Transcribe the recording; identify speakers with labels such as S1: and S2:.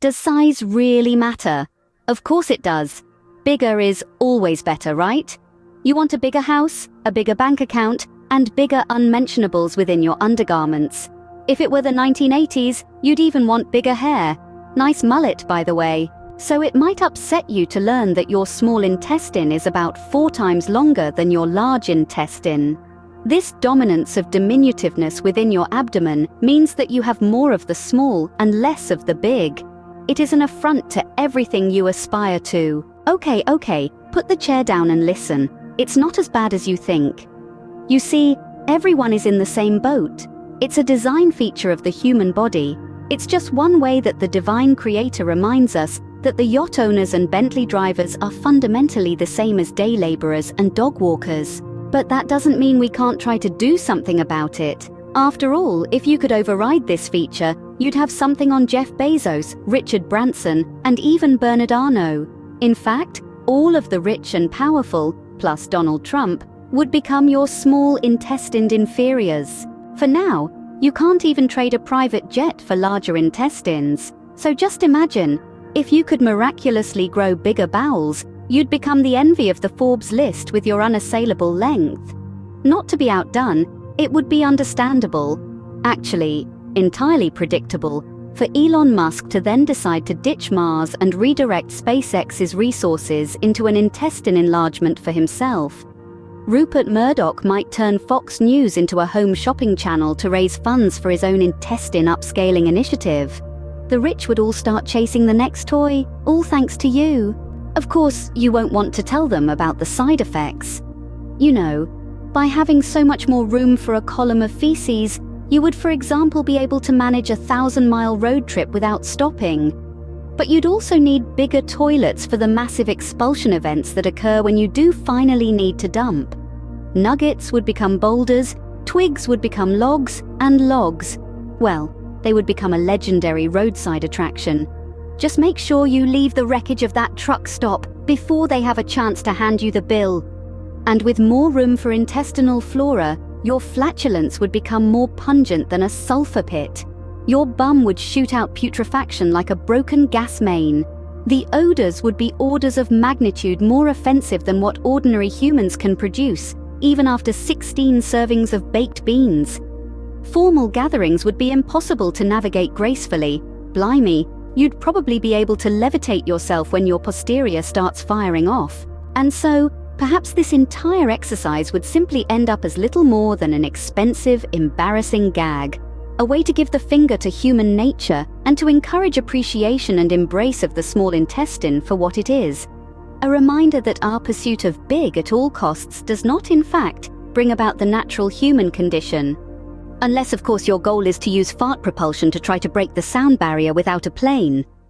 S1: Does size really matter? Of course it does. Bigger is always better, right? You want a bigger house, a bigger bank account, and bigger unmentionables within your undergarments. If it were the 1980s, you'd even want bigger hair. Nice mullet, by the way. So it might upset you to learn that your small intestine is about 4 times longer than your large intestine. This dominance of diminutiveness within your abdomen means that you have more of the small and less of the big. It is an affront to everything you aspire to. Okay, put the chair down and listen. It's not as bad as you think. You see, everyone is in the same boat. It's a design feature of the human body. It's just one way that the divine creator reminds us that the yacht owners and Bentley drivers are fundamentally the same as day laborers and dog walkers. But that doesn't mean we can't try to do something about it. After all, if you could override this feature, you'd have something on Jeff Bezos, Richard Branson, and even Bernard Arnault. In fact, all of the rich and powerful, plus Donald Trump, would become your small intestined inferiors. For now, you can't even trade a private jet for larger intestines. So just imagine, if you could miraculously grow bigger bowels, you'd become the envy of the Forbes list with your unassailable length. Not to be outdone, it would be understandable, actually, entirely predictable, for Elon Musk to then decide to ditch Mars and redirect SpaceX's resources into an intestine enlargement for himself. Rupert Murdoch might turn Fox News into a home shopping channel to raise funds for his own intestine upscaling initiative. The rich would all start chasing the next toy, all thanks to you. Of course, you won't want to tell them about the side effects. You know, by having so much more room for a column of feces, you would, for example, be able to manage a 1,000-mile road trip without stopping. But you'd also need bigger toilets for the massive expulsion events that occur when you do finally need to dump. Nuggets would become boulders, twigs would become logs, and logs, well, they would become a legendary roadside attraction. Just make sure you leave the wreckage of that truck stop before they have a chance to hand you the bill. And with more room for intestinal flora, your flatulence would become more pungent than a sulfur pit. Your bum would shoot out putrefaction like a broken gas main. The odors would be orders of magnitude more offensive than what ordinary humans can produce, even after 16 servings of baked beans. Formal gatherings would be impossible to navigate gracefully. Blimey, you'd probably be able to levitate yourself when your posterior starts firing off. And so, perhaps this entire exercise would simply end up as little more than an expensive, embarrassing gag. A way to give the finger to human nature and to encourage appreciation and embrace of the small intestine for what it is. A reminder that our pursuit of big at all costs does not, in fact, bring about the natural human condition. Unless, of course, your goal is to use fart propulsion to try to break the sound barrier without a plane.